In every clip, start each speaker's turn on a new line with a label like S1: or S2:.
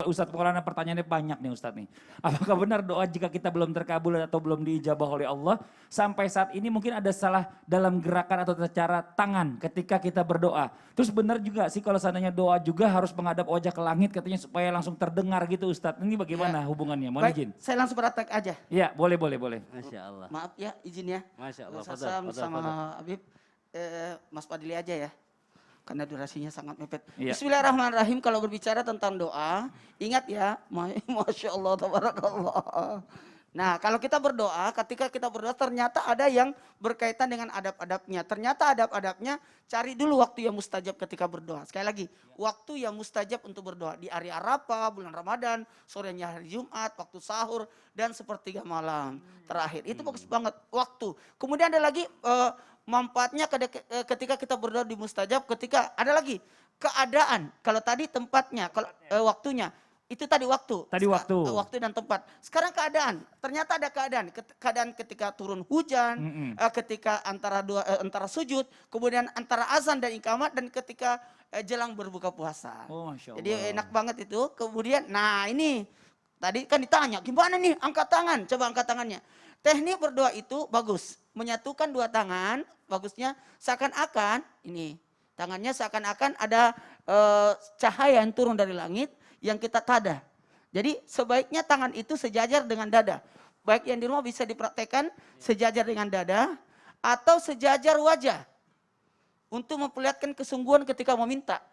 S1: Ustadz Maulana, pertanyaannya banyak nih Ustadz nih. Apakah benar doa jika kita belum terkabul atau belum diijabah oleh Allah, sampai saat ini mungkin ada salah dalam gerakan atau cara tangan ketika kita berdoa. Terus benar juga sih kalau seandainya doa juga harus menghadap wajah ke langit katanya supaya langsung terdengar gitu Ustadz. Ini bagaimana hubungannya? Mohon izin.
S2: Baik, saya langsung praktek aja.
S1: Ya, boleh.
S3: Masya Allah.
S2: Maaf ya, izin ya.
S3: Masya Allah.
S2: Mas Hasan sama Habib, Mas Fadli aja ya. Karena durasinya sangat mepet.
S1: Iya.
S2: Bismillahirrahmanirrahim. Kalau berbicara tentang doa, ingat ya, Masya Allah, tabarakallah. Nah, kalau kita berdoa, ketika kita berdoa ternyata ada yang berkaitan dengan adab-adabnya. Ternyata adab-adabnya, cari dulu waktu yang mustajab ketika berdoa. Sekali lagi, waktu yang mustajab untuk berdoa. Di hari Arafah, bulan Ramadan, sorenya hari Jumat, waktu sahur, dan sepertiga malam terakhir. Itu bagus banget waktu. Kemudian ada lagi manfaatnya ketika kita berdoa di mustajab, ketika ada lagi keadaan. Kalau tadi tempatnya, kalau waktunya. Itu tadi waktu. Waktu dan tempat. Sekarang keadaan. Ternyata ada keadaan. Keadaan ketika turun hujan, ketika antara sujud, kemudian antara azan dan iqamat, dan ketika jelang berbuka puasa.
S1: Oh, Masya Allah.
S2: Jadi enak banget itu. Kemudian, nah ini tadi kan ditanya, gimana nih angkat tangan? Coba angkat tangannya. Teknik berdoa itu bagus. Menyatukan dua tangan, bagusnya seakan-akan ini tangannya seakan-akan ada cahaya yang turun dari langit yang kita tada. Jadi sebaiknya tangan itu sejajar dengan dada. Baik yang di rumah bisa dipraktekkan sejajar dengan dada atau sejajar wajah. Untuk memperlihatkan kesungguhan ketika meminta.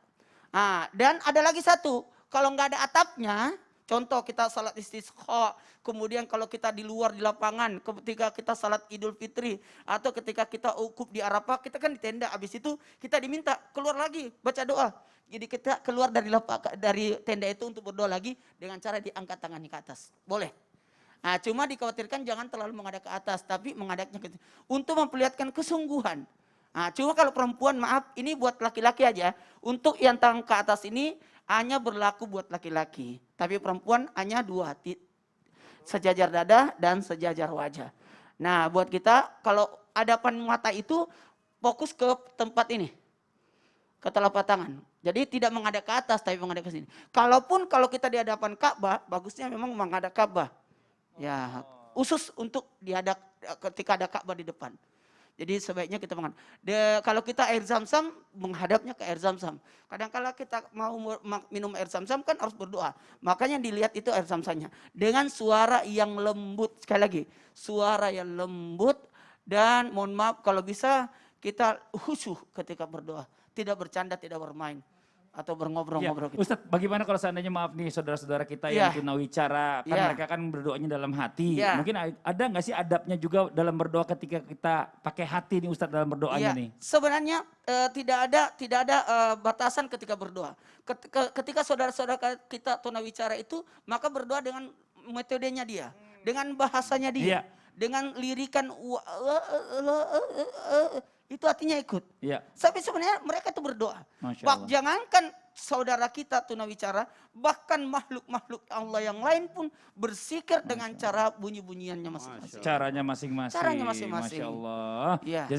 S2: Nah, dan ada lagi satu, kalau nggak ada atapnya, contoh kita salat istisqa, kemudian kalau kita di luar di lapangan, ketika kita salat Idul Fitri, atau ketika kita ukuf di Arafah, kita kan di tenda, habis itu kita diminta keluar lagi, baca doa. Jadi kita keluar dari tenda itu untuk berdoa lagi dengan cara diangkat tangannya ke atas. Boleh. Nah, cuma dikhawatirkan jangan terlalu menghadap ke atas, tapi menghadapnya ke untuk memperlihatkan kesungguhan. Nah, cuma kalau perempuan, maaf, ini buat laki-laki aja. Untuk yang tangan ke atas ini hanya berlaku buat laki-laki. Tapi perempuan hanya dua, sejajar dada dan sejajar wajah. Nah, buat kita kalau hadapan mata itu fokus ke tempat ini. Ke telapak tangan. Jadi tidak menghadap ke atas tapi menghadap ke sini. Kalaupun kalau kita di hadapan Ka'bah, bagusnya memang menghadap Ka'bah. Ya, khusus untuk ketika ada Ka'bah di depan. Jadi sebaiknya kita menghadap. Kalau kita air zam-zam, menghadapnya ke air zam-zam. Kadang-kala kita mau minum air zam-zam kan harus berdoa. Makanya dilihat itu air zam-zamnya. Dengan suara yang lembut. Sekali lagi, suara yang lembut. Dan mohon maaf kalau bisa kita khusyuk ketika berdoa. Tidak bercanda, tidak bermain. Atau berngobrol-ngobrol.
S1: Ya, Ustadz, bagaimana kalau seandainya maaf nih saudara-saudara kita yang tunawicara, kan mereka kan berdoanya dalam hati. Mungkin ada nggak sih adabnya juga dalam berdoa ketika kita pakai hati nih Ustadz dalam berdoanya nih?
S2: Sebenarnya tidak ada batasan ketika berdoa. Ketika saudara-saudara kita tunawicara itu, maka berdoa dengan metodenya dia, dengan bahasanya dia, dengan lirikan itu artinya ikut. Tapi sebenarnya mereka itu berdoa. Jangankan saudara kita tunawicara, bahkan makhluk-makhluk Allah yang lain pun bersikir dengan cara bunyi-bunyiannya masing-masing.
S1: Caranya masing-masing.
S2: Caranya masing-masing.
S1: Masya Allah.